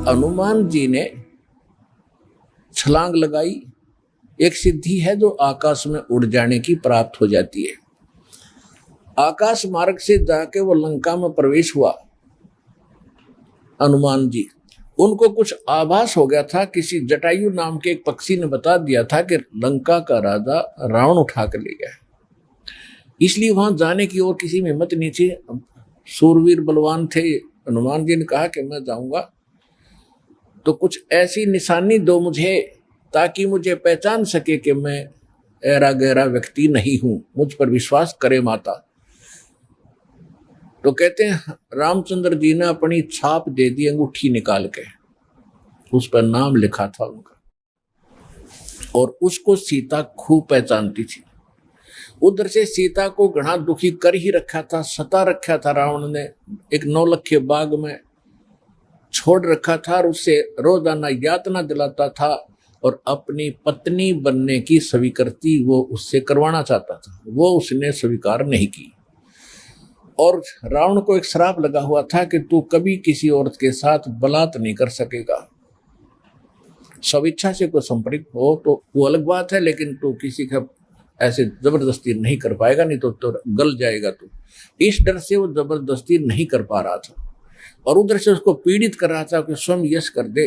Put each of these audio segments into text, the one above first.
हनुमान जी ने छलांग लगाई। एक सिद्धि है जो आकाश में उड़ जाने की प्राप्त हो जाती है। आकाश मार्ग से जाके वो लंका में प्रवेश हुआ। हनुमान जी, उनको कुछ आभास हो गया था, किसी जटायु नाम के एक पक्षी ने बता दिया था कि लंका का राजा रावण उठा कर ले गया। इसलिए वहां जाने की और किसी में हिम्मत नहीं थी। सूरवीर बलवान थे। हनुमान जी ने कहा कि मैं जाऊंगा तो कुछ ऐसी निशानी दो मुझे, ताकि मुझे पहचान सके कि मैं ऐरा गहरा व्यक्ति नहीं हूं, मुझ पर विश्वास करे माता। तो कहते हैं रामचंद्र जी ने अपनी छाप दे दी, अंगूठी निकाल के उस पर नाम लिखा था उनका, और उसको सीता खूब पहचानती थी। उधर से सीता को घना दुखी कर ही रखा था, सता रखा था रावण ने, एक नौलखे बाग में छोड़ रखा था और उससे रोजाना यातना दिलाता था और अपनी पत्नी बनने की स्वीकृति वो उससे करवाना चाहता था। वो उसने स्वीकार नहीं की और रावण को एक श्राप लगा हुआ था कि तू कभी किसी औरत के साथ बलात् नहीं कर सकेगा। स्वेच्छा से कोई संपर्क हो तो वो अलग बात है, लेकिन तू किसी का ऐसे जबरदस्ती नहीं कर पाएगा, नहीं तो गल जाएगा। तो इस डर से वो जबरदस्ती नहीं कर पा रहा था और उधर से उसको पीड़ित कर रहा था कि स्वयं यश कर दे,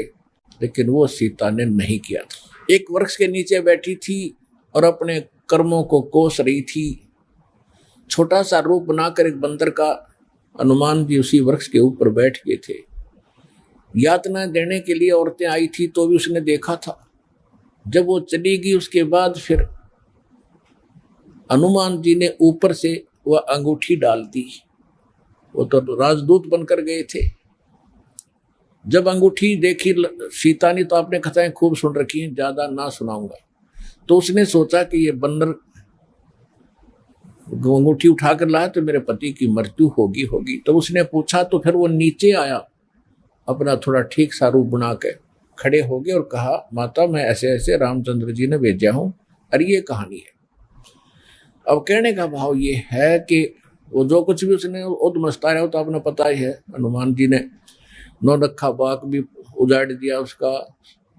लेकिन वो सीता ने नहीं किया था। एक वृक्ष के नीचे बैठी थी और अपने कर्मों को कोस रही थी। छोटा सा रूप बनाकर एक बंदर का हनुमान जी उसी वृक्ष के ऊपर बैठ गए थे। यातना देने के लिए औरतें आई थी तो भी उसने देखा था। जब वो चली गई उसके बाद फिर हनुमान जी ने ऊपर से वह अंगूठी डाल दी। वो तो राजदूत बनकर गए थे। जब अंगूठी देखी सीता ने तो आपने कथाएं खूब सुन रखी हैं, ज्यादा ना सुनाऊंगा। तो उसने सोचा कि ये बंदर अंगूठी उठाकर लाया तो मेरे पति की मृत्यु होगी। तो उसने पूछा तो फिर वो नीचे आया, अपना थोड़ा ठीक सा रूप बना के खड़े हो गए और कहा, माता मैं ऐसे ऐसे रामचंद्र जी ने भेजा हूं और ये कहानी है। अब कहने का भाव ये है कि वो जो कुछ भी उसने उद्मस्ताया हो तो आपने पता ही है। हनुमान जी ने नौलखा बाग भी उजाड़ दिया उसका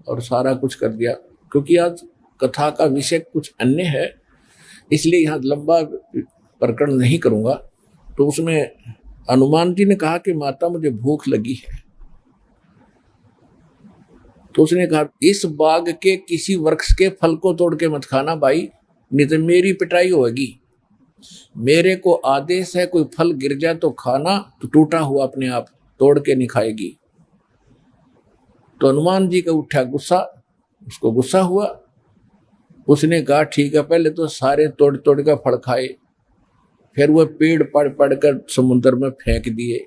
और सारा कुछ कर दिया। क्योंकि आज कथा का विषय कुछ अन्य है, इसलिए यहाँ लंबा प्रकरण नहीं करूंगा। तो उसमें हनुमान जी ने कहा कि माता मुझे भूख लगी है। तो उसने कहा इस बाग के किसी वृक्ष के फल को तोड़ के मत खाना भाई, नहीं तो मेरी पिटाई होगी। मेरे को आदेश है, कोई फल गिर जाए तो खाना, तो टूटा हुआ अपने आप तोड़ के नहीं खाएगी। तो हनुमान जी का उठा गुस्सा, उसको गुस्सा हुआ। उसने कहा ठीक है, पहले तो सारे तोड़ तोड़ कर फल खाए, फिर वह पेड़ पड़ कर समुद्र में फेंक दिए।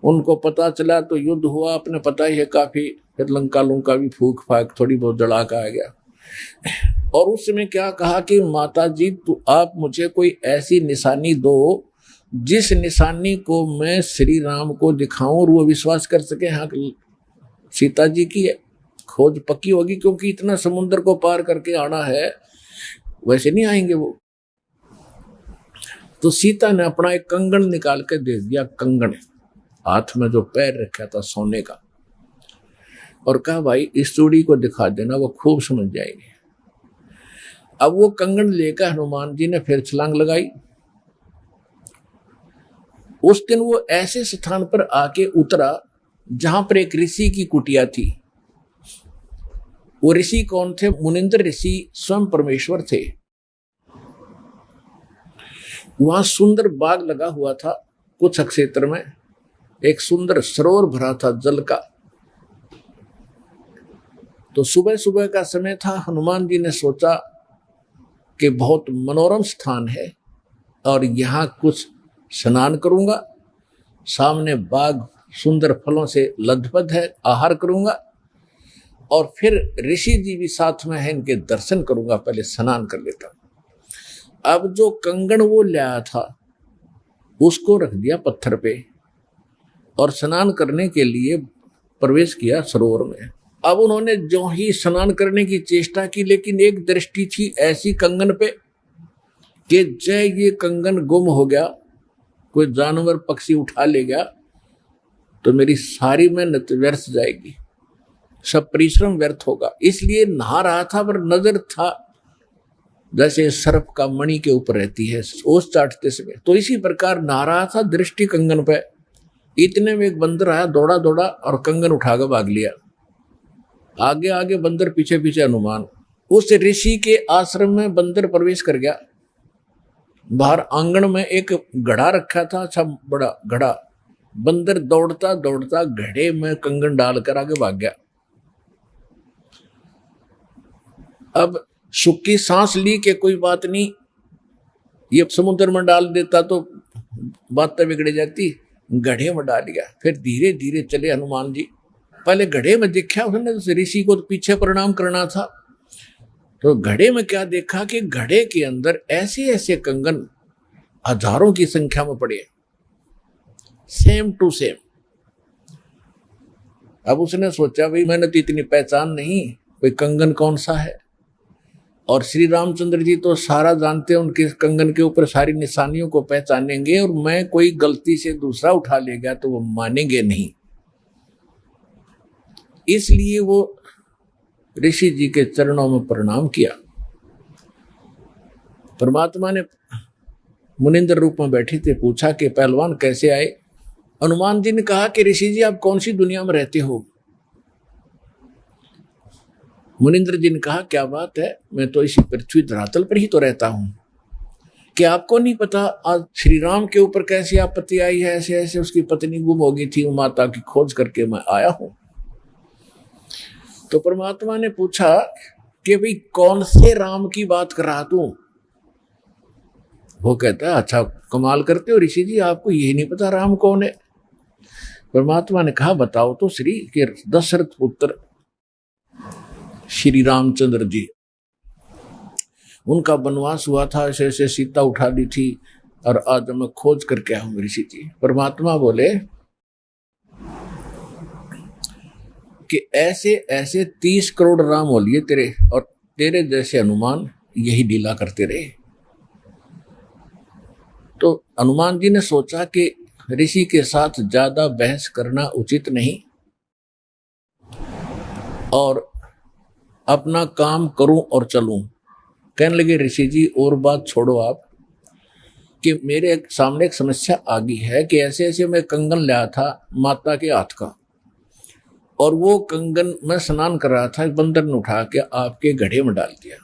उनको पता चला तो युद्ध हुआ, अपने पता ही है काफी। फिर लंका भी फूक फाक थोड़ी बहुत जला का आ गया। और उसमें क्या कहा कि माता जी तो आप मुझे कोई ऐसी निशानी दो जिस निशानी को मैं श्री राम को दिखाऊं और वो विश्वास कर सके हाँ सीता जी की खोज पक्की होगी। क्योंकि इतना समुद्र को पार करके आना है, वैसे नहीं आएंगे वो। तो सीता ने अपना एक कंगन निकाल के दे दिया, कंगन हाथ में जो पैर रखा था सोने का, और कहा भाई इस चूड़ी को दिखा देना, वो खूब समझ जाएगी। अब वो कंगन लेकर हनुमान जी ने फिर छलांग लगाई। उस दिन वो ऐसे स्थान पर आके उतरा जहां पर एक ऋषि की कुटिया थी। वो ऋषि कौन थे? मुनिंद्र ऋषि स्वयं परमेश्वर थे। वहां सुंदर बाग लगा हुआ था। कुछ क्षेत्र में एक सुंदर सरोवर भरा था जल का। तो सुबह सुबह का समय था। हनुमान जी ने सोचा कि बहुत मनोरम स्थान है और यहाँ कुछ स्नान करूंगा, सामने बाग सुंदर फलों से लदपद है, आहार करूंगा और फिर ऋषि जी भी साथ में है, इनके दर्शन करूंगा, पहले स्नान कर लेता हूं। अब जो कंगन वो लाया था उसको रख दिया पत्थर पे और स्नान करने के लिए प्रवेश किया सरोवर में। अब उन्होंने जो ही स्नान करने की चेष्टा की, लेकिन एक दृष्टि थी ऐसी कंगन पे कि जय ये कंगन गुम हो गया, कोई जानवर पक्षी उठा ले गया तो मेरी सारी मेहनत व्यर्थ जाएगी, सब परिश्रम व्यर्थ होगा। इसलिए नहा रहा था पर नजर था जैसे सर्प का मणि के ऊपर रहती है ओस चाटते समय, तो इसी प्रकार नहा रहा था, दृष्टि कंगन पे। इतने में एक बंदर आया, दौड़ा दौड़ा और कंगन उठाकर भाग लिया। आगे आगे बंदर, पीछे पीछे हनुमान। उस ऋषि के आश्रम में बंदर प्रवेश कर गया। बाहर आंगन में एक घड़ा रखा था, अच्छा बड़ा घड़ा। बंदर दौड़ता दौड़ता घड़े में कंगन डालकर आगे भाग गया। अब सुखी सांस ली कि कोई बात नहीं, ये समुद्र में डाल देता तो बातें बिगड़ जाती, घड़े में डाल दिया। फिर धीरे धीरे चले हनुमान जी। पहले घड़े में देखा उसने, ऋषि को तो पीछे प्रणाम करना था, तो घड़े में क्या देखा कि घड़े के अंदर ऐसे ऐसे कंगन हजारों की संख्या में पड़े, सेम टू सेम। अब उसने सोचा भाई मैंने तो इतनी पहचान नहीं, कोई कंगन कौन सा है। और श्री रामचंद्र जी तो सारा जानते हैं, उनके कंगन के ऊपर सारी निशानियों को पहचानेंगे, और मैं कोई गलती से दूसरा उठा ले गया तो वो मानेंगे नहीं। इसलिए वो ऋषि जी के चरणों में प्रणाम किया। परमात्मा ने मुनिंद्र रूप में बैठे थे, पूछा कि पहलवान कैसे आए। हनुमान जी ने कहा कि ऋषि जी आप कौन सी दुनिया में रहते हो। मुनिंद्र जी ने कहा क्या बात है, मैं तो इसी पृथ्वी धरातल पर ही तो रहता हूं। क्या आपको नहीं पता आज श्री राम के ऊपर कैसी आपत्ति आई है, ऐसे ऐसे उसकी पत्नी गुम हो गई थी, वो माता की खोज करके मैं आया हूं। तो परमात्मा ने पूछा कि भाई कौन से राम की बात कर रहा तू। वो कहता है अच्छा कमाल करते हो ऋषि जी, आपको यही नहीं पता राम कौन है। परमात्मा ने कहा बताओ तो श्री के दशरथ पुत्र श्री रामचंद्र जी, उनका वनवास हुआ था, ऐसे ऐसे सीता उठा ली थी और आज मैं खोज करके आया हूं ऋषि जी। परमात्मा बोले कि ऐसे ऐसे 30 करोड़ राम हो लिए तेरे, और तेरे जैसे हनुमान यही लीला करते रहे। तो हनुमान जी ने सोचा कि ऋषि के साथ ज्यादा बहस करना उचित नहीं, और अपना काम करूं और चलूं। कहने लगे ऋषि जी और बात छोड़ो आप, कि मेरे सामने एक समस्या आ गई है कि ऐसे ऐसे मैं कंगन लाया था माता के हाथ का, और वो कंगन मैं स्नान कर रहा था, बंदर ने उठा के आपके घड़े में डाल दिया।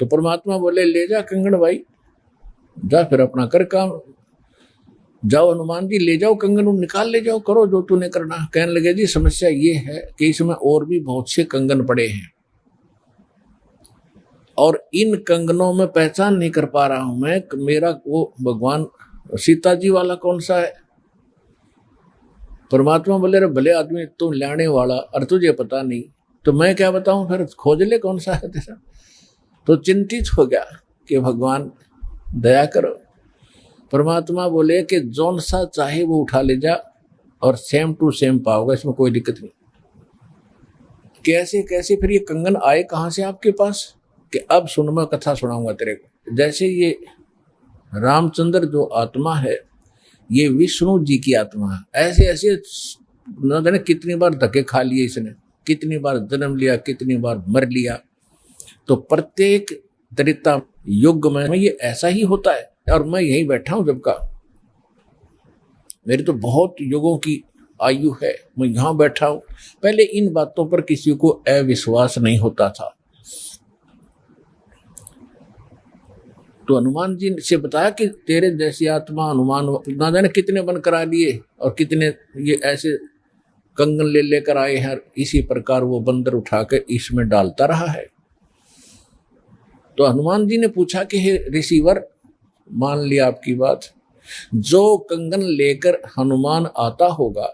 तो परमात्मा बोले ले जा कंगन भाई, जा फिर अपना कर काम, जाओ हनुमान जी ले जाओ कंगन, निकाल ले जाओ, करो जो तूने करना। कहने लगे जी समस्या ये है कि इसमें और भी बहुत से कंगन पड़े हैं, और इन कंगनों में पहचान नहीं कर पा रहा हूं मैं, मेरा वो भगवान सीता जी वाला कौन सा है। परमात्मा बोले रे भले आदमी तू लाने वाला और तुझे पता नहीं, तो मैं क्या बताऊं, फिर खोज ले कौन सा है तेरा। तो चिंतित हो गया कि भगवान दया करो। परमात्मा बोले कि जौन सा चाहे वो उठा ले जा और सेम टू सेम पाओगे, इसमें कोई दिक्कत नहीं। कैसे कैसे फिर ये कंगन आए कहां से आपके पास, कि अब सुन मैं कथा सुनाऊंगा तेरे को। जैसे ये रामचंद्र जो आत्मा है ये विष्णु जी की आत्मा है, ऐसे ऐसे न जाने कितनी बार धक्के खा लिए इसने, कितनी बार जन्म लिया, कितनी बार मर लिया। तो प्रत्येक त्रेता युग में ये ऐसा ही होता है, और मैं यहीं बैठा हूं जब का, मेरी तो बहुत युगों की आयु है, मैं यहां बैठा हूं। पहले इन बातों पर किसी को अविश्वास नहीं होता था। तो हनुमान जी से बताया कि तेरे जैसी आत्मा हनुमान ना जाने कितने बन करा लिए, और कितने ये ऐसे कंगन ले लेकर आए हैं, इसी प्रकार वो बंदर उठा के इसमें डालता रहा है। तो हनुमान जी ने पूछा कि हे ऋषिवर, मान लिया आपकी बात, जो कंगन लेकर हनुमान आता होगा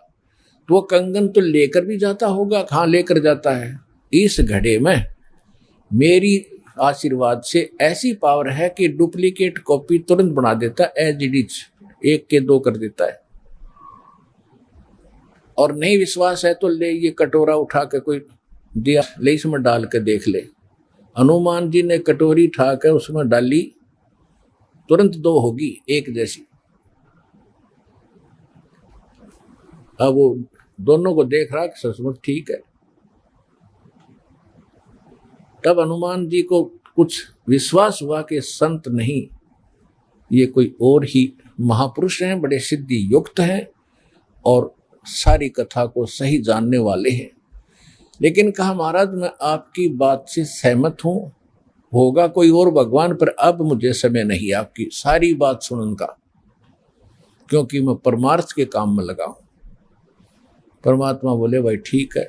तो वो कंगन तो लेकर भी जाता होगा, कहाँ लेकर जाता है, इस घड़े में मेरी आशीर्वाद से ऐसी पावर है कि डुप्लीकेट कॉपी तुरंत बना देता है, एज इट इज 1 के 2 कर देता है। और नहीं विश्वास है तो ले ये कटोरा उठा के कोई दिया, ले इसमें डाल के देख ले। हनुमान जी ने कटोरी उठा कर उसमें डाली, तुरंत 2 होगी 1 जैसी। अब वो दोनों को देख रहा कि सचमुच ठीक है। तब हनुमान जी को कुछ विश्वास हुआ कि संत नहीं, ये कोई और ही महापुरुष हैं, बड़े सिद्धि युक्त हैं और सारी कथा को सही जानने वाले हैं। लेकिन कहा महाराज मैं आपकी बात से सहमत हूं, होगा कोई और भगवान, पर अब मुझे समय नहीं आपकी सारी बात सुनने का, क्योंकि मैं परमार्थ के काम में लगा हूं। परमात्मा बोले भाई ठीक है,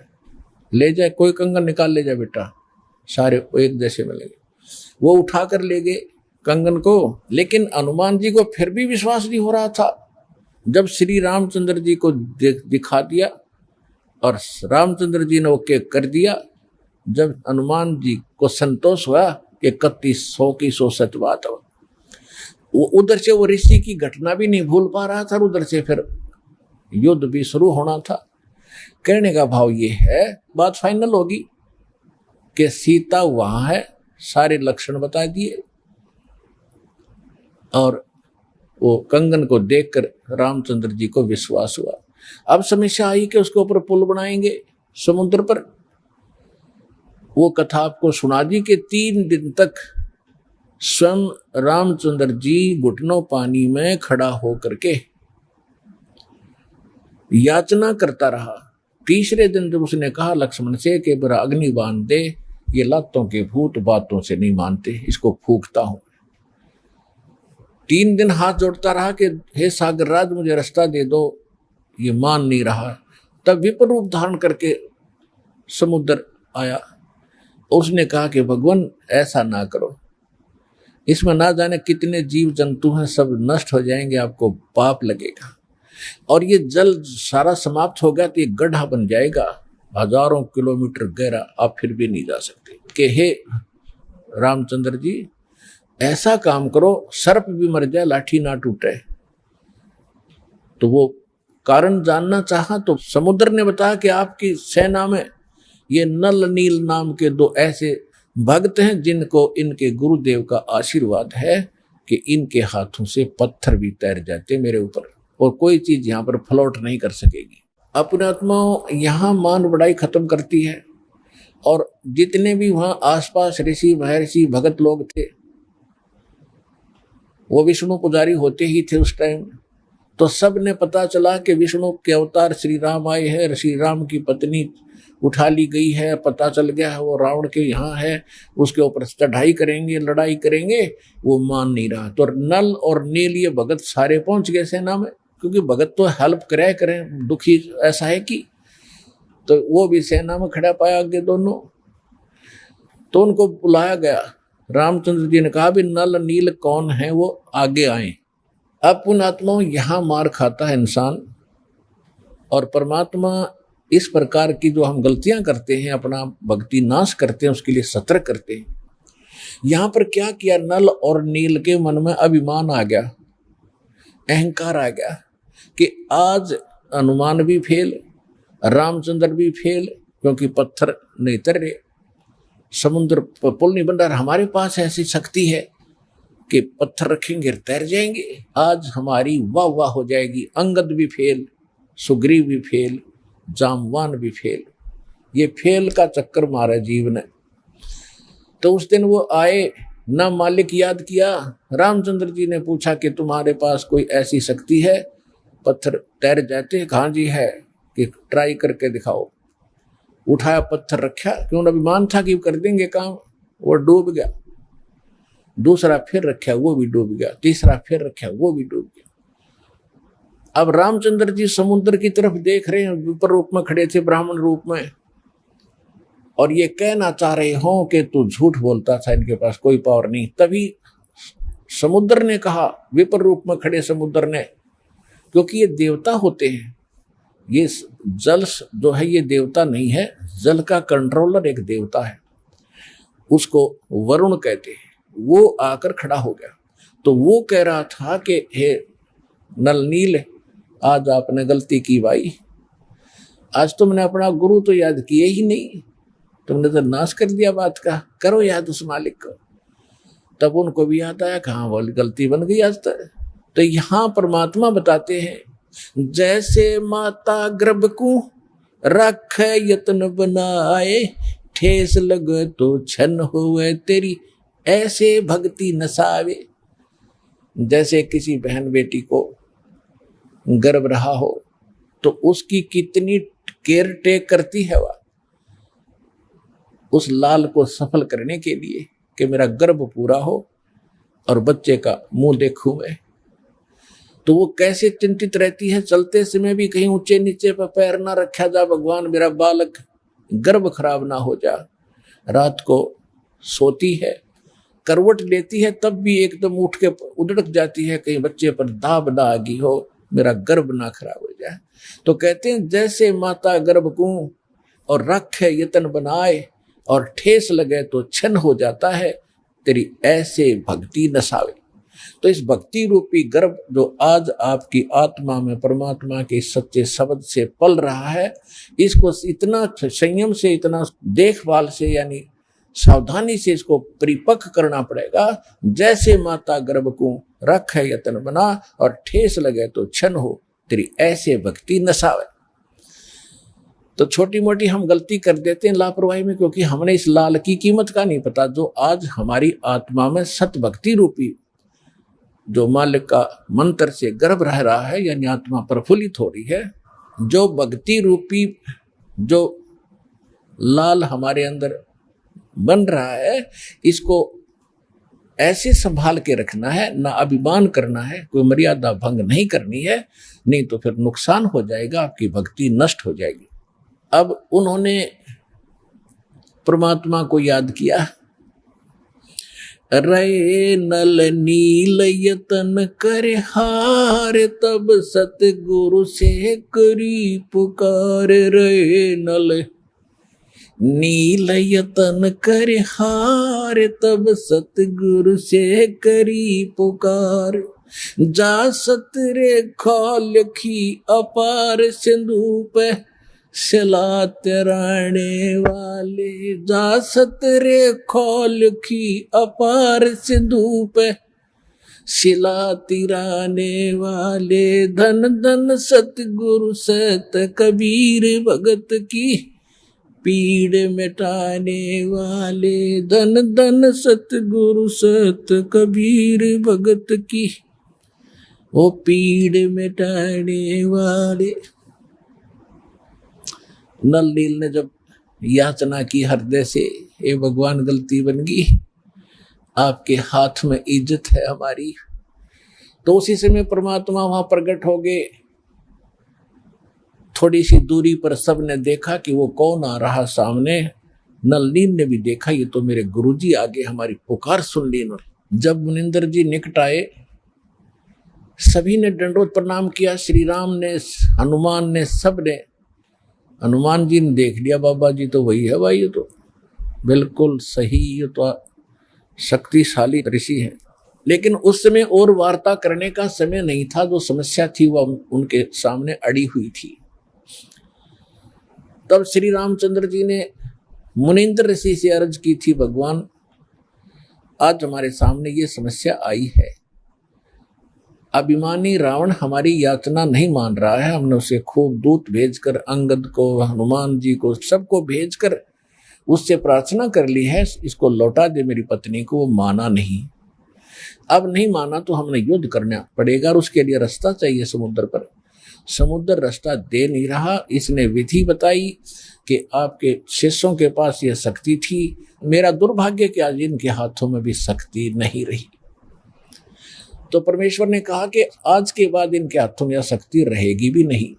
ले जाए, कोई कंगन निकाल ले जाए बेटा, सारे एक जैसे मिलेंगे। वो उठा कर ले गए कंगन को, लेकिन हनुमान जी को फिर भी विश्वास नहीं हो रहा था। जब श्री रामचंद्र जी को दिखा दिया और रामचंद्र जी ने ओके कर दिया, जब हनुमान जी को संतोष हुआ कि 3100 की 100 सत बात हो, वो उधर से वो ऋषि की घटना भी नहीं भूल पा रहा था, उधर से फिर युद्ध भी शुरू होना था। कहने का भाव ये है, बात फाइनल होगी कि सीता वहां है, सारे लक्षण बता दिए, और वो कंगन को देखकर रामचंद्र जी को विश्वास हुआ। अब समस्या आई कि उसके ऊपर पुल बनाएंगे समुद्र पर। वो कथा आपको सुना दी कि 3 दिन तक स्वयं रामचंद्र जी घुटनों पानी में खड़ा होकर के याचना करता रहा। तीसरे दिन जब उसने कहा लक्ष्मण से कि बरा अग्नि बांध दे, ये लातों के भूत बातों से नहीं मानते, इसको फूंकता हूं। 3 दिन हाथ जोड़ता रहा कि हे सागर राज मुझे रास्ता दे दो, ये मान नहीं रहा। तब विपर रूप धारण करके समुद्र आया। उसने कहा कि भगवान ऐसा ना करो, इसमें ना जाने कितने जीव जंतु हैं, सब नष्ट हो जाएंगे, आपको पाप लगेगा, और ये जल सारा समाप्त हो गया तो ये गड्ढा बन जाएगा 1000 किलोमीटर गहरा, आप फिर भी नहीं जा सकते। कि हे रामचंद्र जी ऐसा काम करो, सर्प भी मर जाए लाठी ना टूटे। तो वो कारण जानना चाहा तो समुद्र ने बताया कि आपकी सेना में ये नल नील नाम के 2 ऐसे भक्त हैं जिनको इनके गुरुदेव का आशीर्वाद है कि इनके हाथों से पत्थर भी तैर जाते मेरे ऊपर, और कोई चीज यहाँ पर फ्लोट नहीं कर सकेगी। अपने आत्माओं यहाँ मान बढ़ाई खत्म करती है, और जितने भी वहां आसपास ऋषि महर्षि भगत लोग थे, वो विष्णु पुजारी होते ही थे उस टाइम। तो सब ने पता चला कि विष्णु के अवतार श्री राम आए हैं, श्री राम की पत्नी उठा ली गई है, पता चल गया है वो रावण के यहाँ है, उसके ऊपर चढ़ाई करेंगे, लड़ाई करेंगे। वो मान नहीं रहा। तो नल और नील ये भगत सारे पहुंच गए सेना में, क्योंकि भगत तो हेल्प करें, दुखी ऐसा है कि, तो वो भी सेना में खड़ा पाया आगे दोनों। तो उनको बुलाया गया। रामचंद्र जी ने कहा भी नल नील कौन है, वो आगे आए। अब पुण्यात्माओं यहाँ मार खाता है इंसान, और परमात्मा इस प्रकार की जो हम गलतियां करते हैं, अपना भक्ति नाश करते हैं, उसके लिए सतर्क करते हैं। यहाँ पर क्या किया, नल और नील के मन में अभिमान आ गया, अहंकार आ गया कि आज हनुमान भी फेल, रामचंद्र भी फेल, क्योंकि पत्थर नहीं तर रहे, समुद्र पर पुल नहीं बन रहा। हमारे पास ऐसी शक्ति है कि पत्थर रखेंगे तैर जाएंगे, आज हमारी वाह वाह हो जाएगी। अंगद भी फेल, सुग्रीव भी फेल, जामवान भी फेल, ये फेल का चक्कर मारा जीव ने। तो उस दिन वो आए, ना मालिक याद किया। रामचंद्र जी ने पूछा कि तुम्हारे पास कोई ऐसी शक्ति है पत्थर तैर जाते? हाँ जी है, कि ट्राई करके दिखाओ। उठाया, पत्थर रखा, क्यों अभिमान था कि कर देंगे काम, वो डूब गया। दूसरा फिर रखा, वो भी डूब गया। तीसरा फिर रखा, वो भी डूब गया। अब रामचंद्र जी समुद्र की तरफ देख रहे हैं, विपर रूप में खड़े थे, ब्राह्मण रूप में, और ये कहना चाह रहे हो कि तू झूठ बोलता था, इनके पास कोई पावर नहीं। तभी समुद्र ने कहा, विपर रूप में खड़े समुद्र ने, क्योंकि ये देवता होते हैं, ये जल जो है ये देवता नहीं है, जल का कंट्रोलर एक देवता है, उसको वरुण कहते हैं। वो आकर खड़ा हो गया। तो वो कह रहा था कि हे नल नील, आज आपने गलती की भाई, आज तुमने अपना गुरु तो याद किए ही नहीं, तुमने तो नाश कर दिया बात का, करो याद उस मालिक को। तब उनको भी याद आया, कहाँ बोली गलती बन गई आज तक। तो यहाँ परमात्मा बताते हैं जैसे माता गर्भ को रख यत्न बनाए, ठेस लगे तो छन होवे तेरी ऐसे भक्ति नसावे। जैसे किसी बहन बेटी को गर्भ रहा हो तो उसकी कितनी केयर टेक करती है वह उस लाल को सफल करने के लिए कि मेरा गर्भ पूरा हो और बच्चे का मुंह देखूं मैं। तो वो कैसे चिंतित रहती है, चलते समय भी कहीं ऊंचे नीचे पर पैर ना रखा जा, भगवान मेरा बालक गर्भ खराब ना हो जा। रात को सोती है, करवट लेती है, तब भी एकदम उठ के उधड़क जाती है कहीं बच्चे पर दाब ना आ गई हो, मेरा गर्भ ना खराब हो जाए। तो कहते हैं जैसे माता गर्भ को और रख है यतन बनाए और ठेस लगे तो छन हो जाता है, तेरी ऐसे भक्ति नसावे। तो इस भक्ति रूपी गर्भ जो आज आपकी आत्मा में परमात्मा के सच्चे शब्द से पल रहा है, इसको इतना संयम से, इतना देखभाल से, यानी सावधानी से इसको परिपक्व करना पड़ेगा। जैसे माता गर्भ को रख है यतन बना और ठेस लगे तो छन हो, तेरी ऐसे भक्ति नसावे। तो छोटी मोटी हम गलती कर देते हैं लापरवाही में, क्योंकि हमने इस लाल की कीमत का नहीं पता जो आज हमारी आत्मा में सत भक्ति रूपी जो मालिक का मंत्र से गर्भ रह रहा है, यानी आत्मा प्रफुल्लित हो रही है। जो भक्ति रूपी जो लाल हमारे अंदर बन रहा है, इसको ऐसे संभाल के रखना है, ना अभिमान करना है, कोई मर्यादा भंग नहीं करनी है, नहीं तो फिर नुकसान हो जाएगा, आपकी भक्ति नष्ट हो जाएगी। अब उन्होंने परमात्मा को याद किया, रे नल नील यतन करे हार, तब सतगुरु से करी पुकार। रे नल नील यतन करे हार, तब सतगुरु से करी पुकार। जा सतरे खोलखी अपार सिंधु पे सिला तिराने वाले। जा सतरे खोलखी अपार सिंधु पे सिला तिराने वाले। धन धन सतगुरु सत कबीर भगत की पीड़ मिटाने वाले। धन धन सतगुरु सत कबीर भगत की वो पीड़ मिटाने वाले। नल नील ने जब याचना की हृदय से, हे भगवान गलती बन गई, आपके हाथ में इज्जत है हमारी, तो उसी समय परमात्मा वहां प्रकट हो गए। थोड़ी सी दूरी पर सबने देखा कि वो कौन आ रहा सामने। नल नील ने भी देखा, ये तो मेरे गुरुजी आगे हमारी पुकार सुन ली इन्होंने। जब मुनिंदर जी निकट आए, सभी ने दंडोत प्रणाम किया, श्री राम ने, हनुमान ने, सब ने। हनुमान जी ने देख लिया, बाबा जी तो वही है भाई, ये तो बिल्कुल सही, ये तो शक्तिशाली ऋषि है। लेकिन उस समय और वार्ता करने का समय नहीं था, जो समस्या थी वह उनके सामने अड़ी हुई थी। तब श्री रामचंद्र जी ने मुनिंद्र ऋषि से अर्ज की थी, भगवान आज हमारे सामने ये समस्या आई है, अभिमानी रावण हमारी याचना नहीं मान रहा है। हमने उसे खूब दूत भेजकर, अंगद को, हनुमान जी को, सबको भेजकर उससे प्रार्थना कर ली है, इसको लौटा दे मेरी पत्नी को। वो माना नहीं, अब नहीं माना तो हमने युद्ध करना पड़ेगा और उसके लिए रास्ता चाहिए समुद्र पर। समुद्र रास्ता दे नहीं रहा। इसने विधि बताई कि आपके शिष्यों के पास यह शक्ति थी, मेरा दुर्भाग्य कि आज इनके हाथों में भी शक्ति नहीं रही। तो परमेश्वर ने कहा कि आज के बाद इनके हाथों में यह शक्ति रहेगी भी नहीं।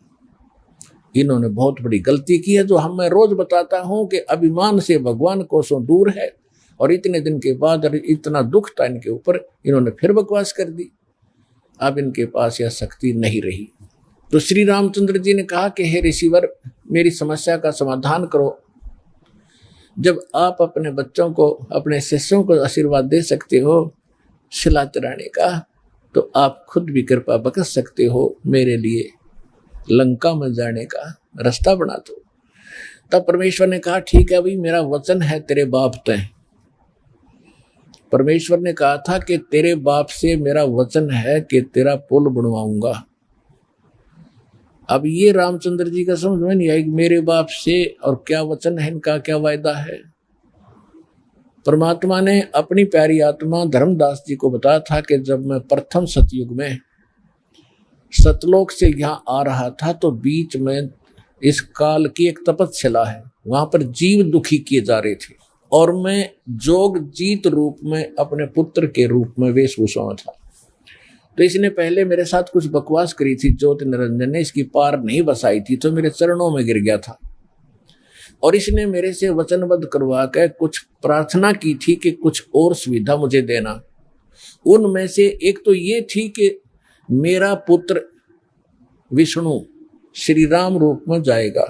इन्होंने बहुत बड़ी गलती की है, जो मैं रोज बताता हूं कि अभिमान से भगवान कोसों दूर है, और इतने दिन के बाद इतना दुख था इनके ऊपर, इन्होंने फिर बकवास कर दी। अब इनके पास यह शक्ति नहीं रही। तो श्री रामचंद्र जी ने कहा कि हे ऋषिवर, मेरी समस्या का समाधान करो। जब आप अपने बच्चों को, अपने शिष्यों को आशीर्वाद दे सकते हो शिला तिराने का, तो आप खुद भी कृपा बख्श सकते हो, मेरे लिए लंका में जाने का रास्ता बना दो। तब परमेश्वर ने कहा ठीक है भाई, मेरा वचन है तेरे बाप तय। परमेश्वर ने कहा था कि तेरे बाप से मेरा वचन है कि तेरा पुल बनवाऊंगा। अब ये रामचंद्र जी का समझ में नहीं आई कि मेरे बाप से और क्या वचन है इनका, क्या वायदा है। परमात्मा ने अपनी प्यारी आत्मा धर्मदास जी को बताया था कि जब मैं प्रथम सतयुग में सतलोक से यहाँ आ रहा था तो बीच में इस काल की एक तपस्या है, वहां पर जीव दुखी किए जा रहे थे और मैं जोग जीत रूप में अपने पुत्र के रूप में वेशभूषा में था। तो इसने पहले मेरे साथ कुछ बकवास करी थी, ज्योति निरंजन ने इसकी पार नहीं बसाई थी तो मेरे चरणों में गिर गया था और इसने मेरे से वचनबद्ध करवा कर कुछ प्रार्थना की थी कि कुछ और सुविधा मुझे देना। उनमें से एक तो ये थी कि मेरा पुत्र विष्णु श्री राम रूप में जाएगा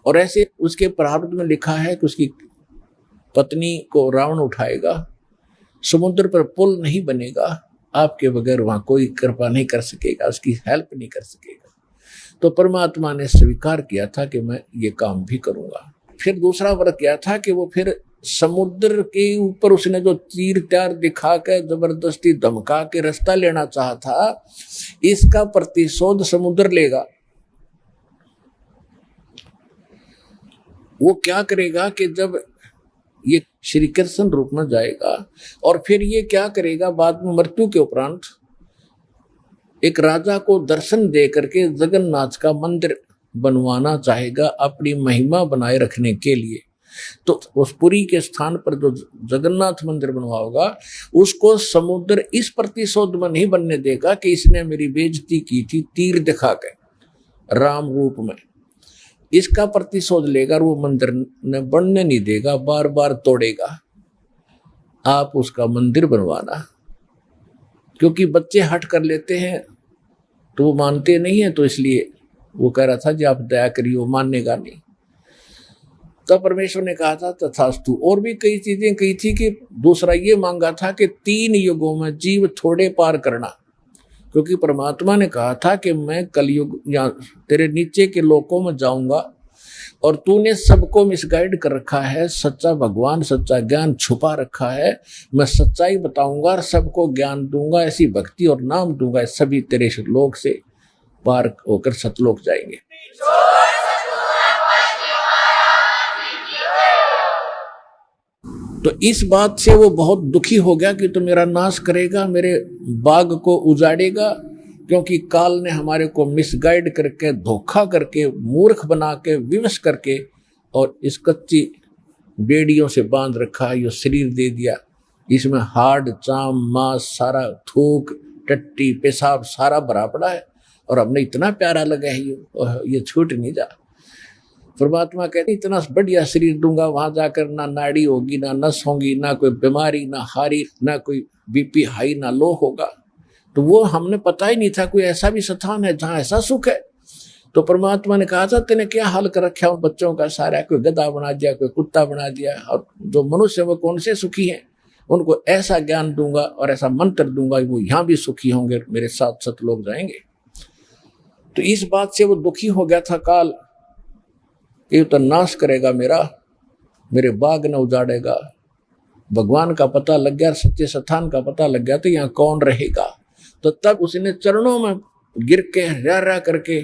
और ऐसे उसके प्रारब्ध में लिखा है कि उसकी पत्नी को रावण उठाएगा, समुद्र पर पुल नहीं बनेगा, आपके बगैर वहां कोई कृपा नहीं कर सकेगा, उसकी हेल्प नहीं कर सकेगा। तो परमात्मा ने स्वीकार किया था कि मैं ये काम भी करूंगा। फिर दूसरा वर्ग क्या था कि वो फिर समुद्र के ऊपर उसने जो तीर त्यार दिखा के जबरदस्ती धमका के रास्ता लेना चाहा था, इसका प्रतिशोध समुद्र लेगा। वो क्या करेगा कि जब ये श्री कृष्ण रूप में जाएगा और फिर ये क्या करेगा, बाद में मृत्यु के उपरांत एक राजा को दर्शन दे करके जगन्नाथ का मंदिर बनवाना चाहेगा अपनी महिमा बनाए रखने के लिए। तो उस पुरी के स्थान पर जो जगन्नाथ मंदिर बनवाओगा उसको समुद्र इस प्रतिशोध में नहीं बनने देगा कि इसने मेरी बेइज्जती की थी तीर दिखा के राम रूप में, इसका प्रतिशोध लेगा और वो मंदिर न बनने नहीं देगा, बार बार तोड़ेगा। आप उसका मंदिर बनवाना, क्योंकि बच्चे हट कर लेते हैं तो वो मानते नहीं है, तो इसलिए वो कह रहा था जी आप दया करिए, वो मानेगा नहीं। तब परमेश्वर ने कहा था तथास्तु। और भी कई चीजें कही थी कि दूसरा ये मांगा था कि 3 युगों में जीव थोड़े पार करना, क्योंकि परमात्मा ने कहा था कि मैं कलयुग या तेरे नीचे के लोकों में जाऊंगा और तूने सबको मिसगाइड कर रखा है, सच्चा भगवान सच्चा ज्ञान छुपा रखा है, मैं सच्चाई बताऊंगा और सबको ज्ञान दूंगा, ऐसी भक्ति और नाम दूंगा, सभी तेरे लोक से पार होकर सतलोक जाएंगे। तो इस बात से वो बहुत दुखी हो गया कि तो मेरा नाश करेगा, मेरे बाग को उजाड़ेगा, क्योंकि काल ने हमारे को मिसगाइड करके धोखा करके मूर्ख बना के विवश करके और इस कच्ची बेड़ियों से बांध रखा, ये शरीर दे दिया, इसमें हाड़ चाम मांस सारा थूक टट्टी पेशाब सारा भरा पड़ा है और हमने इतना प्यारा लगा है ये छूट नहीं जा। परमात्मा कहते इतना बढ़िया शरीर दूंगा, वहां जाकर ना नाड़ी होगी ना नस होगी ना कोई बीमारी ना हारी ना कोई बीपी हाई ना लो होगा। तो वो हमने पता ही नहीं था कोई ऐसा भी स्थान है जहाँ ऐसा सुख है। तो परमात्मा ने कहा था तेने क्या हाल कर रखा उन बच्चों का सारा, कोई गधा बना दिया कोई कुत्ता बना दिया, और जो मनुष्य वो कौन से सुखी हैं, उनको ऐसा ज्ञान दूंगा और ऐसा मंत्र दूंगा वो यहाँ भी सुखी होंगे, मेरे साथ सतलोक जाएंगे। तो इस बात से वो दुखी हो गया था काल, ये तो नाश करेगा मेरे बाग न उजाड़ेगा। भगवान का पता लग गया, सच्चे स्थान का पता लग गया तो यहाँ कौन रहेगा। तो तब उसने चरणों में गिर के रा करके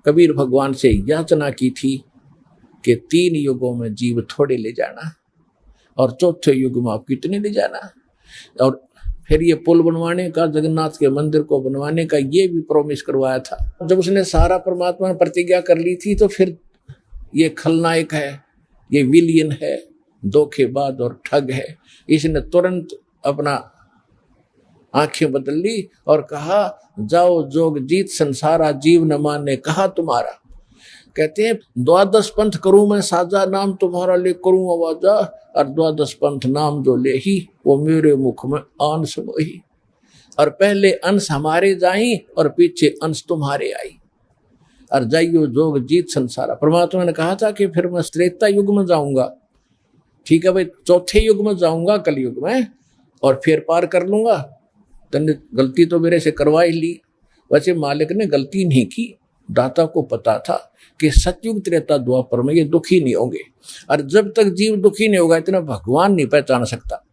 कबीर भगवान से याचना की थी कि 3 युगों में जीव थोड़े ले जाना और चौथे युग में आप कितने ले जाना। और फिर ये पुल बनवाने का, जगन्नाथ के मंदिर को बनवाने का ये भी प्रॉमिस करवाया था। जब उसने सारा परमात्मा ने प्रतिज्ञा कर ली थी तो फिर ये खलनायक है, ये विलियन है, धोखेबाज और ठग है, इसने तुरंत अपना आंखें बदल ली और कहा जाओ जोग जीत संसारा जीव न माने कहा तुम्हारा। कहते हैं 12 पंथ करूं मैं साजा नाम तुम्हारा ले करूं आवाजा, और 12 पंथ नाम जो ले ही वो मेरे मुख में अंश मोही। और पहले अंश हमारे जाई और पीछे अंश तुम्हारे आई, और जाइयो जोग जीत संसारा। परमात्मा ने कहा था कि फिर मैं त्रेता युग में जाऊंगा, ठीक है भाई, चौथे युग में जाऊंगा कलयुग में और फिर पार कर लूंगा। तूने गलती तो मेरे से करवा ही ली। वैसे मालिक ने गलती नहीं की, दाता को पता था कि सतयुग त्रेता द्वापर में ये दुखी नहीं होंगे, और जब तक जीव दुखी नहीं होगा इतना भगवान नहीं पहचान सकता।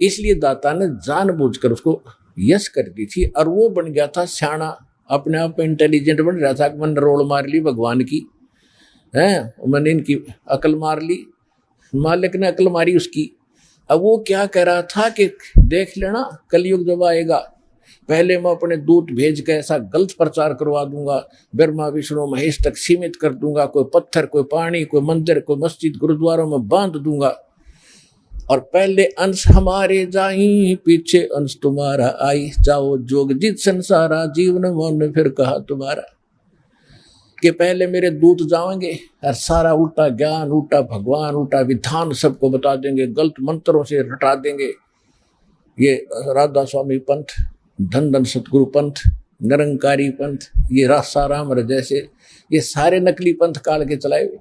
इसलिए दाता ने जानबूझकर उसको यश कर दी थी और वो बन गया था स्याणा अपने आप में इंटेलिजेंट बन रहा था कि मैंने रोल मार ली भगवान की, है मैंने इनकी अकल मार ली, मालिक ने अकल मारी उसकी। अब वो क्या कह रहा था कि देख लेना कलयुग जब आएगा, पहले मैं अपने दूत भेज के ऐसा गलत प्रचार करवा दूंगा, ब्रह्मा विष्णु महेश तक सीमित कर दूंगा, कोई पत्थर कोई पानी कोई मंदिर कोई मस्जिद गुरुद्वारों में बांध दूंगा, और पहले अंश हमारे जाई पीछे अंश तुम्हारा आई, जाओ जोग जित संसारा जीवन मन फिर कहा तुम्हारा। कि पहले मेरे दूत जाएंगे और सारा उल्टा ज्ञान उल्टा भगवान उल्टा विधान सबको बता देंगे, गलत मंत्रों से रटा देंगे। ये राधा स्वामी पंथ, धन धन सतगुरु पंथ, निरंकारी पंथ, ये रासाराम जैसे ये सारे नकली पंथ काल के चलाए हुए।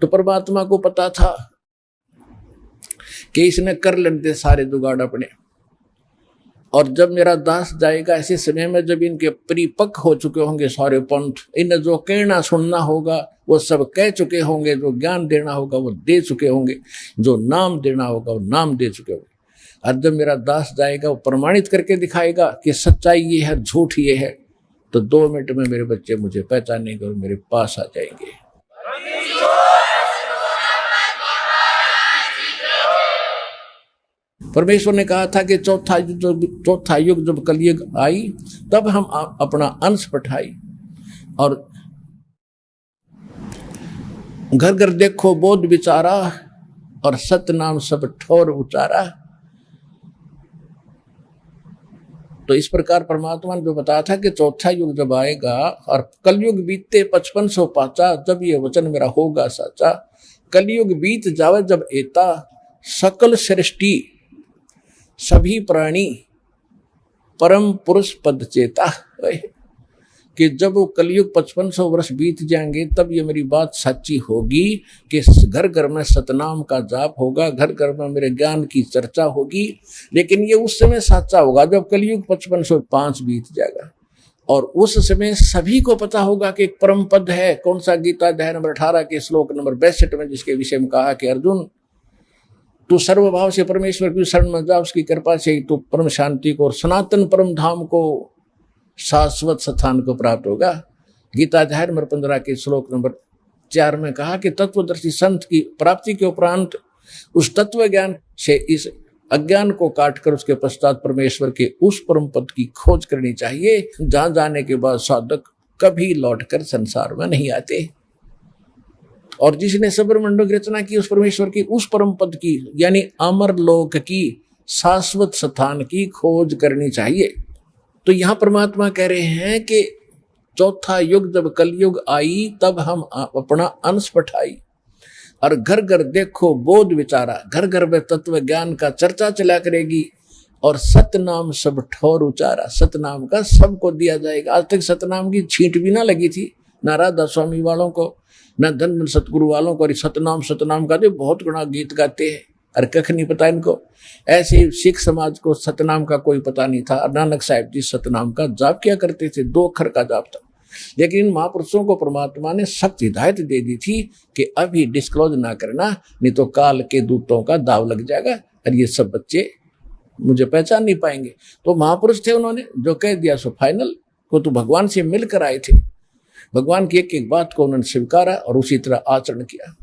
तो परमात्मा को पता था कि इसने कर लेते सारे जुगाड़ अपने, और जब मेरा दास जाएगा ऐसे समय में जब इनके परिपक्व हो चुके होंगे सारे पंथ, इन्हें जो कहना सुनना होगा वो सब कह चुके होंगे, जो ज्ञान देना होगा वो दे चुके होंगे, जो नाम देना होगा वो नाम दे चुके होंगे। और जब मेरा दास जाएगा वो प्रमाणित करके दिखाएगा कि सच्चाई ये है झूठ ये है, तो 2 मिनट में मेरे बच्चे मुझे पहचानेंगे और मेरे पास आ जाएंगे। परमेश्वर ने कहा था कि चौथा युग जब कलयुग आई तब हम अपना अंश पठाई, और घर घर देखो बोध विचारा, और सत्य नाम सब ठोर उचारा। तो इस प्रकार परमात्मा ने जो बताया था कि चौथा युग जब आएगा और कलयुग बीतते 5500 पाचा, जब ये वचन मेरा होगा साचा। कलयुग बीत जावे जब एता, सकल सृष्टि सभी प्राणी परम पुरुष पद चेता। कि जब वो कलयुग 5500 वर्ष बीत जाएंगे तब ये मेरी बात सच्ची होगी कि घर घर में सतनाम का जाप होगा, घर घर में मेरे ज्ञान की चर्चा होगी। लेकिन ये उस समय सच्चा होगा जब कलयुग 5505 बीत जाएगा, और उस समय सभी को पता होगा कि एक परम पद है। कौन सा? गीता अध्याय नंबर 18 के श्लोक नंबर 62 में, जिसके विषय में कहा कि अर्जुन तू सर्वभाव से परमेश्वर की शरण में जा, उसकी कृपा से तू परम शांति को और सनातन परम धाम को, शाश्वत स्थान को प्राप्त होगा। गीता अध्याय नंबर 15 के श्लोक नंबर 4 में कहा कि तत्वदर्शी संत की प्राप्ति के उपरांत उस तत्व ज्ञान से इस अज्ञान को काटकर उसके पश्चात परमेश्वर के उस परम पद की खोज करनी चाहिए, जहां जाने के बाद साधक कभी लौटकर संसार में नहीं आते। और जिसने सबरमंडल की रचना की उस परमेश्वर की उस परम पद की, यानी अमर लोक की, शाश्वत स्थान की खोज करनी चाहिए। तो यहां परमात्मा कह रहे हैं कि चौथा युग जब कलयुग आई तब हम अपना अंश पठाई, और घर घर देखो बोध विचारा, घर घर में तत्व ज्ञान का चर्चा चला करेगी, और सतनाम सब ठोर उचारा। सतनाम का सबको दिया जाएगा। आज तक सतनाम की छींट भी ना लगी थी, ना राधा स्वामी वालों को, न धन सतगुरु वालों को। सतनाम का तो बहुत गुणा गीत गाते हैं, और कख नहीं पता इनको। ऐसे सिख समाज को सतनाम का कोई पता नहीं था। नानक साहिब जी सतनाम का जाप किया करते थे, 2 अक्षर का जाप था। लेकिन इन महापुरुषों को परमात्मा ने सख्त हिदायत दे दी थी कि अभी डिस्क्लोज ना करना, नहीं तो काल के दूतों का दाव लग जाएगा और ये सब बच्चे मुझे पहचान नहीं पाएंगे। तो महापुरुष थे, उन्होंने जो कह दिया सो फाइनल। को तो भगवान से मिलकर आए थे, भगवान की एक एक बात को उन्होंने स्वीकारा और उसी तरह आचरण किया।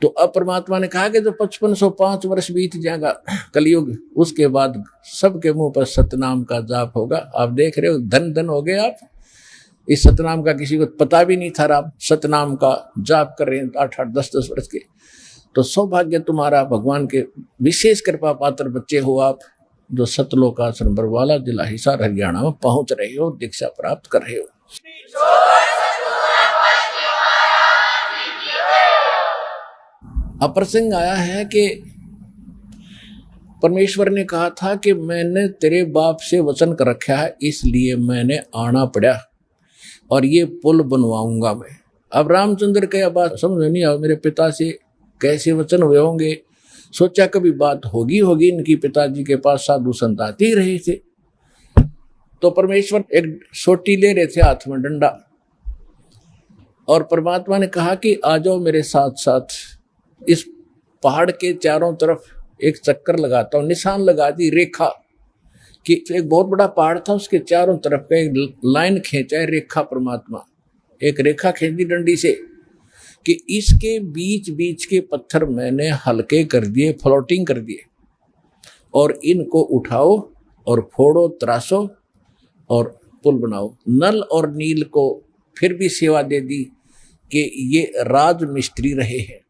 तो अब परमात्मा ने कहा कि जो 5505 वर्ष बीत जाएगा कलयुग, उसके बाद सबके मुंह पर सतनाम का जाप होगा। आप देख रहे हो, धन धन हो गए आप। इस सतनाम का किसी को पता भी नहीं था, आप सतनाम का जाप कर रहे हैं 8-8, 10-10 वर्ष के। तो सौभाग्य तुम्हारा, भगवान के विशेष कृपा पात्र बच्चे हो आप, जो सतलोक आश्रम बरवाला जिला हिसार हरियाणा में पहुंच रहे हो, दीक्षा प्राप्त कर रहे हो। अप्रसंग आया है कि परमेश्वर ने कहा था कि मैंने तेरे बाप से वचन कर रखा है, इसलिए मैंने आना पड़ा और ये पुल बनवाऊंगा मैं। अब रामचंद्र के बात समझ नहीं आ, मेरे पिता से कैसे वचन हुए होंगे। सोचा कभी बात होगी इनकी, पिताजी के पास साधु संत आते ही रहे थे। तो परमेश्वर एक सोटी ले रहे थे हाथ में, डंडा, और परमात्मा ने कहा कि आ जाओ मेरे साथ साथ। इस पहाड़ के चारों तरफ एक चक्कर लगाता हूं, निशान लगा दी, रेखा कि एक बहुत बड़ा पहाड़ था, उसके चारों तरफ का एक लाइन खींचा है, रेखा परमात्मा, एक रेखा खींच दी डंडी से कि इसके बीच बीच के पत्थर मैंने हल्के कर दिए, फ्लोटिंग कर दिए, और इनको उठाओ और फोड़ो, तराशो और पुल बनाओ। नल और नील को फिर भी सेवा दे दी कि ये राज मिस्त्री रहे हैं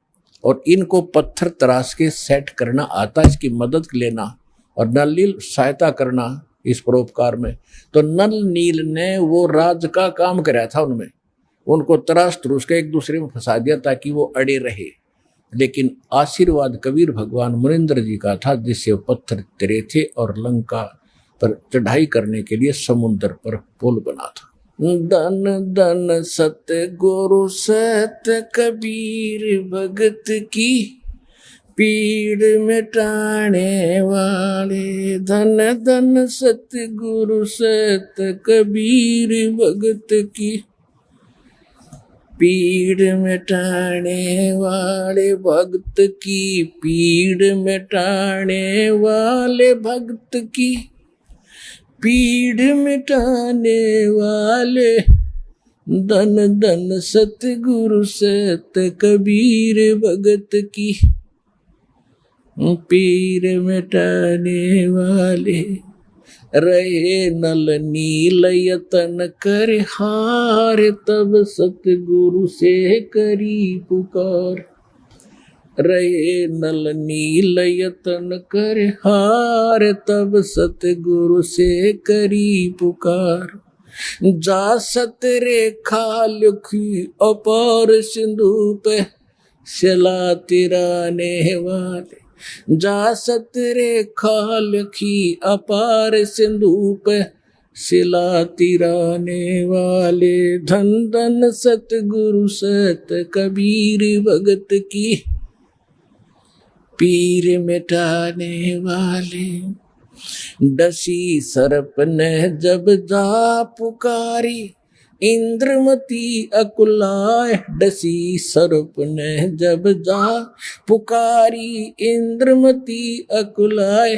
और इनको पत्थर तराश के सेट करना आता, इसकी मदद लेना और नल नील सहायता करना इस परोपकार में। तो नल नील ने वो राज का काम कराया था उनमें, उनको तराश तरूश के एक दूसरे में फंसा दिया ताकि वो अड़े रहे। लेकिन आशीर्वाद कबीर भगवान मुनिंद्र जी का था, जिससे पत्थर तरे थे और लंका पर चढ़ाई करने के लिए समुद्र पर पुल बना था। धन धन सत्य गुरु सत्य कबीर भगत की पीड़ मिटाने वाले। धन धन सत्य गुरु सत्य कबीर भगत की पीड़ मिटाने वाले, भक्त की पीड़ मिटाने वाले, भक्त की पीड़ मिटाने वाले। धन धन सतगुरु सत कबीर भगत की पीड़ मिटाने वाले। रहे नल नील यतन कर हार, तब सतगुरु से करी पुकार। रहे नल नील यतन कर हार, तब सतगुरु से करी पुकार। जा सत रेखा लिखी अपार सिंधु पे, शिला तिराने वाले। जा सत रेखा लिखी अपार सिंधु पे, शिला तिराने वाले। धन धन सतगुरु सत कबीर भगत की पीर मिटाने वाले। डसी सर्प ने जब जा पुकारी, इंद्रमती अकुलाए। डसी सर्प ने जब जा पुकारी, इंद्रमती अकुलाए।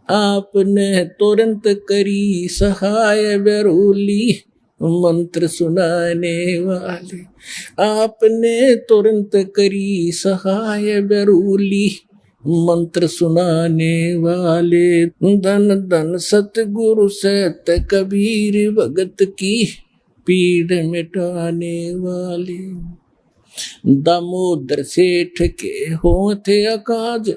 आपने तुरंत करी सहाय, बेरूली मंत्र सुनाने वाले। आपने तुरंत करी सहाय, बेरूली मंत्र सुनाने वाले। धन धन सतगुरु सत कबीर भगत की पीड़ मिटाने वाले। दामोदर सेठ के होते अकाज,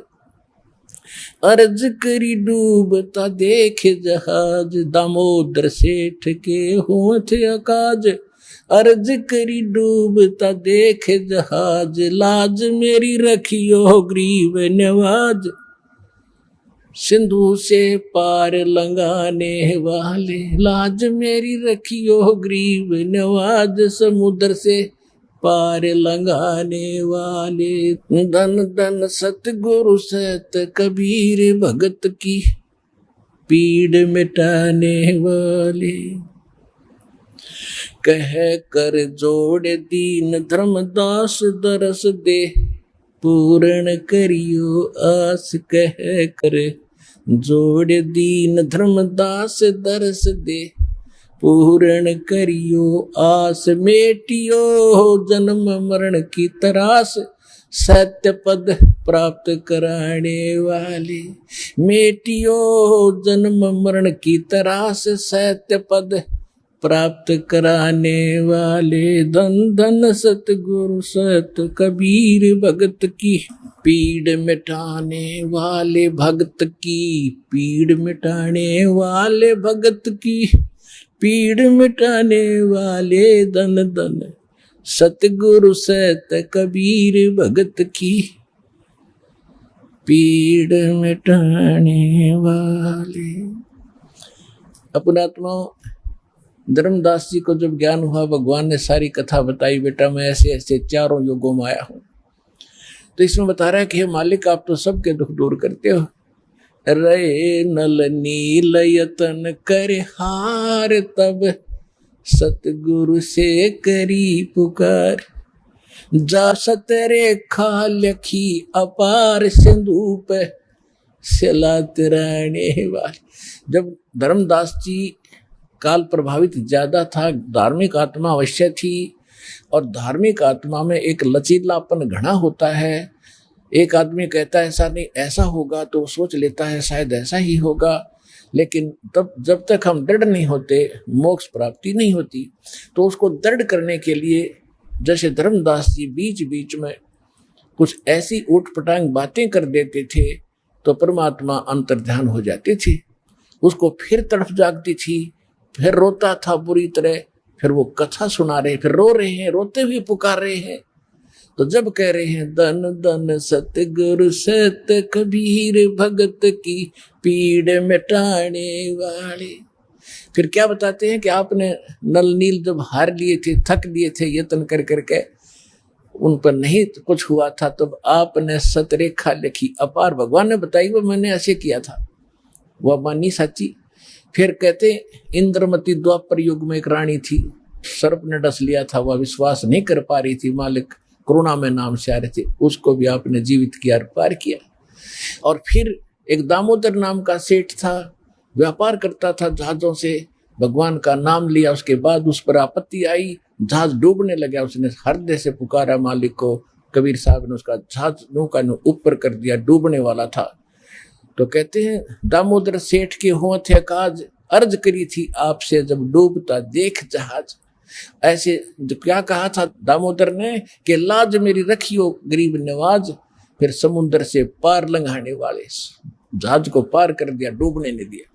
अर्ज करी डूबता देख जहाज। दामोदर सेठ के होते अकाज, अर्ज करी डूबता देख जहाज। लाज मेरी रखियो ग्रीव नवाज, सिंधु से पार लंगाने वाले। लाज मेरी रखियो ग्रीव नवाज, समुद्र से पार लंगाने वाले। धन धन सतगुरु सत कबीर भगत की पीड़ मिटाने वाले। कह कर जोड़ दीन धर्मदास, दरस दे पूर्ण करियो आस। कह कर जोड़ दीन धर्मदास, दरस दे पूर्ण करियो आस। मेटियो जन्म मरण की तरास, सत्य पद प्राप्त कराने वाले। मेटियो जन्म मरण की तरास, सत्य पद प्राप्त कराने वाले। धन धन सतगुरु सत कबीर भगत की पीड़ मिटाने वाले। भगत की पीड़ मिटाने वाले, भगत की पीड़ मिटाने वाले। धन धन सतगुरु सत कबीर भगत की पीड़ मिटाने वाले। अपनात्मा धर्मदास जी को जब ज्ञान हुआ, भगवान ने सारी कथा बताई, बेटा मैं ऐसे ऐसे चारों युगों में आया हूं। तो इसमें बता रहा है कि हे मालिक, आप तो सबके दुख दूर करते हो। रहे नल नील यतन कर हार, तब सतगुरु से करी पुकार। जा सत रेखा लखी अपार सिंधु पे, चलाते रहने वाले। जब धर्मदास जी काल प्रभावित ज्यादा था, धार्मिक आत्मा अवश्य थी, और धार्मिक आत्मा में एक लचीलापन घना होता है। एक आदमी कहता है ऐसा नहीं ऐसा होगा, तो सोच लेता है शायद ऐसा ही होगा, लेकिन तब जब तक हम दृढ़ नहीं होते मोक्ष प्राप्ति नहीं होती। तो उसको दृढ़ करने के लिए जैसे धर्मदास जी बीच बीच में कुछ ऐसी ऊटपटांग बातें कर देते थे तो परमात्मा अंतर्ध्यान हो जाते थे, उसको फिर तड़फ जागती थी, फिर रोता था बुरी तरह, फिर वो कथा सुना रहे, फिर रो रहे हैं, रोते हुए पुकार रहे हैं। तो जब कह रहे हैं धन धन सतगुरु सत कबीर भगत की पीड़ मिटाने वाले, फिर क्या बताते हैं कि आपने नल नील जब हार लिए थे, थक लिए थे यत्न कर करके, उन पर नहीं कुछ हुआ था, तब आपने सतरेखा लिखी अपार, भगवान ने बताई वो मैंने ऐसे किया था, वह मानी सच्ची। फिर कहते इंद्रमती द्वापर युग में एक रानी थी, सर्प ने डस लिया था, वह विश्वास नहीं कर पा रही थी, मालिक करुणा में नाम से आ रहे थे, उसको भी आपने जीवित किया, पार किया। और फिर एक दामोदर नाम का सेठ था, व्यापार करता था जहाजों से, भगवान का नाम लिया, उसके बाद उस पर आपत्ति आई, जहाज डूबने लगा, उसने हृदय से पुकारा मालिक को, कबीर साहब ने उसका जहाज नौका ने ऊपर कर दिया, डूबने वाला था। तो कहते हैं दामोदर सेठ के हो थे काज, अर्ज करी थी आपसे जब डूबता देख जहाज। ऐसे जो क्या कहा था दामोदर ने कि लाज मेरी रखियो गरीब नवाज, फिर समुद्र से पार लंघाने वाले, जहाज को पार कर दिया, डूबने नहीं दिया।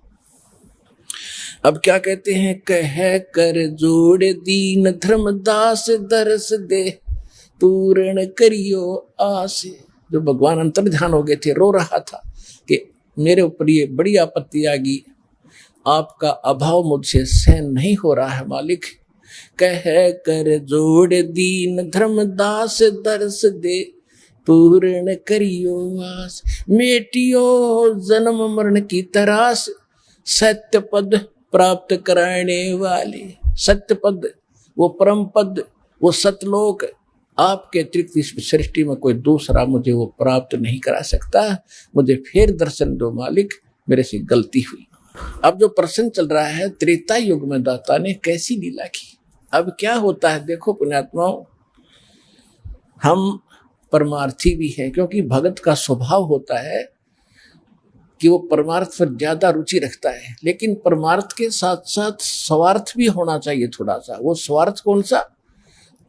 अब क्या कहते हैं, कह कर जोड़ दीन धर्मदास दरस दे पूर्ण करियो आस। जो भगवान अंतर्ध्यान हो गए थे, रो रहा था कि मेरे ऊपर ये बड़ी आपत्ति आ गई, आपका अभाव मुझसे सहन नहीं हो रहा है मालिक। कह कर जोड़ दीन धर्मदास दरस दे पूर्ण करियो आस, मेटियो जन्म मरण की तरास, सत्य पद प्राप्त कराने वाले। सत्य पद, वो परम पद, वो सतलोक, आपके अतिरिक्त इस सृष्टि में कोई दूसरा मुझे वो प्राप्त नहीं करा सकता, मुझे फिर दर्शन दो मालिक, मेरे से गलती हुई। अब जो प्रश्न चल रहा है, त्रेता युग में दाता ने कैसी लीला की। अब क्या होता है देखो पुण्यात्माओं, हम परमार्थी भी हैं, क्योंकि भगत का स्वभाव होता है कि वो परमार्थ पर ज्यादा रुचि रखता है, लेकिन परमार्थ के साथ साथ स्वार्थ भी होना चाहिए थोड़ा सा। वो स्वार्थ कौन सा,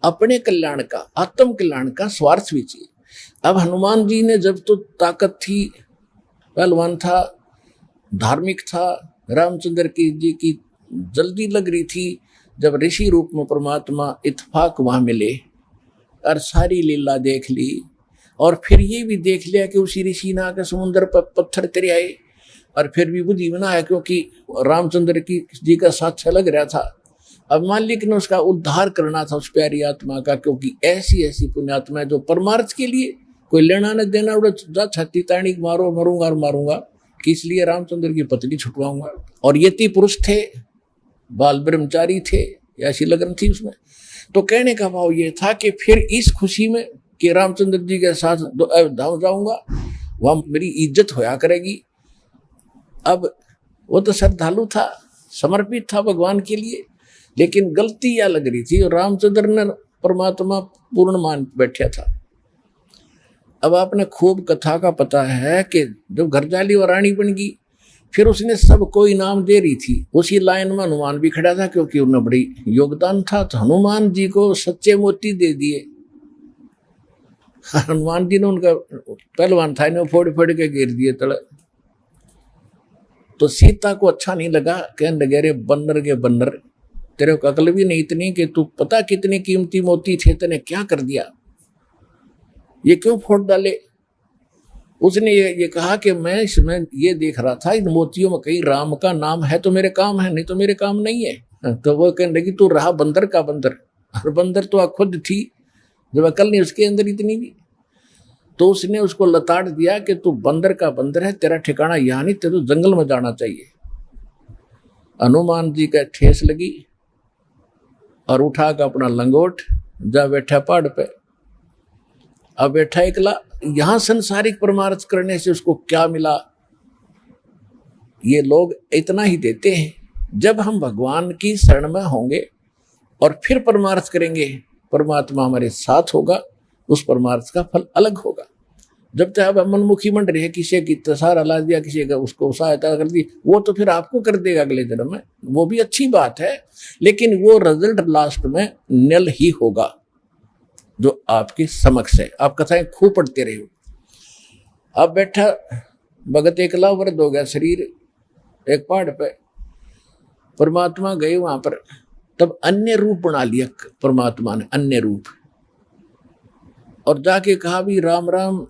अपने कल्याण का, आत्म कल्याण का स्वार्थ भी चाहिए। अब हनुमान जी ने जब तो ताकत थी, पहलवान था, धार्मिक था, रामचंद्र जी की जल्दी लग रही थी, जब ऋषि रूप में परमात्मा इत्फाक वहां मिले और सारी लीला देख ली, और फिर ये भी देख लिया कि उसी ऋषि ने आकर समुद्र पर पत्थर तेरे आए, और फिर भी बुद्धि बनाया क्योंकि रामचंद्र की जी का साथ लग रहा था। अब मालिक ने उसका उद्धार करना था उस प्यारी आत्मा का, क्योंकि ऐसी ऐसी पुण्यात्मा है जो परमार्थ के लिए कोई लेना न देना, उड़ा छत्ती ताणी मारो मरूंगा और मारूंगा, कि इसलिए रामचंद्र की पत्नी छुटवाऊंगा। और यति पुरुष थे, बाल ब्रह्मचारी थे, ऐसी लगन थी उसमें। तो कहने का भाव ये था कि फिर इस खुशी में कि रामचंद्र जी के साथ धाम जाऊंगा, वहां मेरी इज्जत होया करेगी। अब वो तो श्रद्धालु था, समर्पित था भगवान के लिए, लेकिन गलती क्या लग रही थी, रामचंद्र ने परमात्मा पूर्ण मान बैठा था। अब आपने खूब कथा का पता है कि जब घरजाली और रानी बन गई, फिर उसने सबको इनाम दे रही थी। उसी लाइन में हनुमान भी खड़ा था, क्योंकि उन्हें बड़ी योगदान था, तो हनुमान जी को सच्चे मोती दे दिए। हनुमान जी ने उनका पहलवान था, इन्हें फोड़ फोड़ के गिर दिए तले। तो सीता को अच्छा नहीं लगा, कहने लगे रे बन्नर के बन्नर, तेरे को अकल भी नहीं इतनी कि तू पता कितने कीमती मोती थे, तूने क्या कर दिया, ये क्यों फोड़ डाले। उसने ये कहा कि मैं इसमें ये देख रहा था, इन मोतियों में कहीं राम का नाम है तो मेरे काम है, नहीं तो मेरे काम नहीं है। तो वो कहने लगी तू रहा बंदर का बंदर, और बंदर तो खुद थी, जब अकल नहीं उसके अंदर इतनी भी। तो उसने उसको लताड़ दिया कि तू बंदर का बंदर है, तेरा ठिकाना यहाँ नहीं, तेरे जंगल में जाना चाहिए। हनुमान जी का ठेस लगी और उठा कर अपना लंगोट जा बैठा पहाड़ पे। अब बैठा एकला, यहाँ संसारिक परमार्थ करने से उसको क्या मिला, ये लोग इतना ही देते हैं। जब हम भगवान की शरण में होंगे और फिर परमार्थ करेंगे, परमात्मा हमारे साथ होगा, उस परमार्थ का फल अलग होगा। जब तक आप मनमुखी बन रहे हैं, किसी की तसार ला दिया, किसी का उसको सहायता कर दी, वो तो फिर आपको कर देगा अगले जन्म में, वो भी अच्छी बात है, लेकिन वो रिजल्ट लास्ट में नल ही होगा जो आपके समक्ष है। आप कथाएं खूब पढ़ते रहे हो। अब बैठा भगत एकला वृद्ध हो गया शरीर एक पहाड़ पे, परमात्मा गए वहां पर, तब अन्य रूप बना लिया परमात्मा ने, अन्य रूप, और जाके कहा भी राम राम,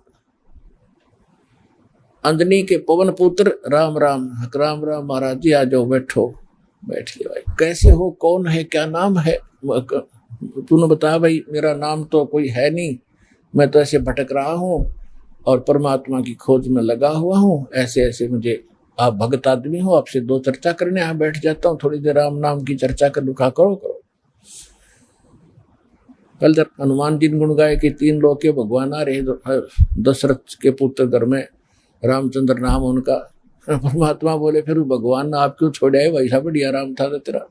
अंजनी के पवन पुत्र राम राम, राम राम महाराज जी आ जाओ, बैठो। बैठ लिया। भाई कैसे हो, कौन है, क्या नाम है? तूने बताया भाई मेरा नाम तो कोई है नहीं, मैं तो ऐसे भटक रहा हूँ और परमात्मा की खोज में लगा हुआ हूँ, ऐसे ऐसे मुझे, आप भगत आदमी हो, आपसे दो चर्चा करने यहाँ बैठ जाता हूँ, थोड़ी देर राम नाम की चर्चा कर लूँ। कहा करो करो। कल तक हनुमान जी ने गुण गाए कि 3 लोग के भगवान आ रहे, दशरथ के पुत्र घर में रामचंद्र नाम उनका। परमात्मा बोले फिर भगवान ने आप क्यों छोड़ा है, वैसा बढ़िया राम था तेरा,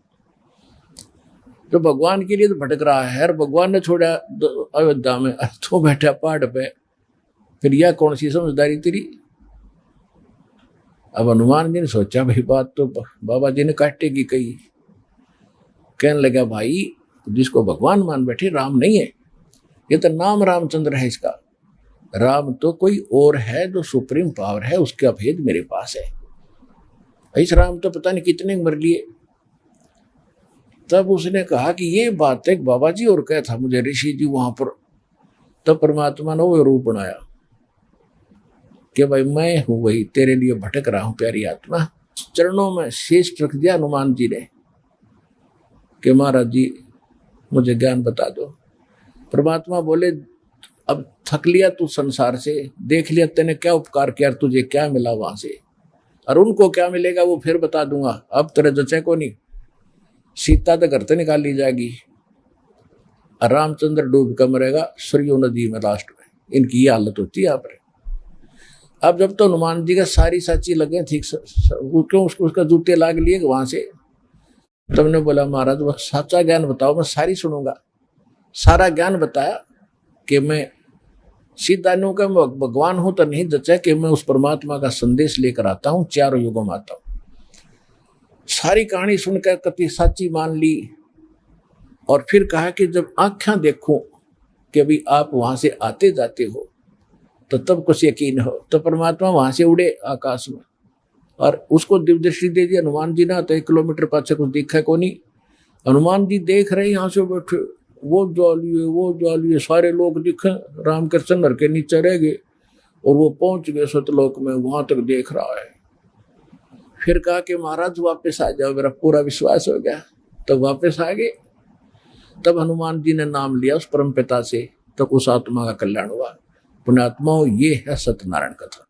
जो भगवान के लिए तो भटक रहा है, और भगवान ने छोड़ा अयोध्या में, तो बैठा पहाड़ पे, फिर यह कौन सी समझदारी तेरी? अब हनुमान जी ने सोचा भाई बात तो बाबा जी ने काटेगी कही। कहने लगा भाई जिसको भगवान मान बैठे राम नहीं है, ये तो नाम रामचंद्र है इसका, राम तो कोई और है जो सुप्रीम पावर है, उसका भेद मेरे पास है। इस राम तो पता नहीं कितने मर लिए। तब उसने कहा कि ये बात है बाबा जी और क्या था मुझे ऋषि जी वहां पर। तब परमात्मा ने वो रूप बनाया कि भाई मैं हूं वही, तेरे लिए भटक रहा हूं प्यारी आत्मा। चरणों में शीश रख दिया हनुमान जी ने कि महाराज जी मुझे ज्ञान बता दो। परमात्मा बोले अब थक लिया तू संसार से, देख लिया तेने क्या उपकार किया, तुझे क्या मिला वहां से, और उनको क्या मिलेगा वो फिर बता दूंगा। अब तेरे जचे को नहीं, सीता तो घर से निकाल ली जाएगी, रामचंद्र डूब कर मरेगा सरयू नदी में लास्ट में। इनकी ये हालत होती है यहाँ पर। अब जब तो हनुमान जी का सारी साची लगे ठीक, क्यों उसका जूते लाग लिए वहां से। तुमने बोला महाराज वह सच्चा ज्ञान बताओ, मैं सारी सुनूंगा। सारा ज्ञान बताया कि मैं सीधा नु का भगवान हूं तो नहीं जचा कि मैं उस परमात्मा का संदेश लेकर आता हूं, चारों युगों में आता हूं। सारी कहानी सुनकर कति साची मान ली, और फिर कहा कि जब आंखें देखूं कि अभी आप वहां से आते जाते हो तो तब कुछ यकीन हो। तो परमात्मा वहां से उड़े आकाश में, और उसको दिव्य दृष्टि दे दी हनुमान जी ना, तो 1 किलोमीटर पाछे कुछ दिखा को नहीं। हनुमान जी देख रहे यहाँ से बैठे, वो ज्वालिए सारे लोग दिखे, राम कृष्ण नर के नीचे रह गए, और वो पहुंच गए सतलोक में, वहां तक देख रहा है। फिर कहा कि महाराज वापस आ जाओ, मेरा पूरा विश्वास हो गया। तब वापस आ गए। तब हनुमान जी ने नाम लिया उस परम पिता से, तब उस आत्मा का कल्याण हुआ। पुण्यात्माओं ये है सत्यनारायण कथा।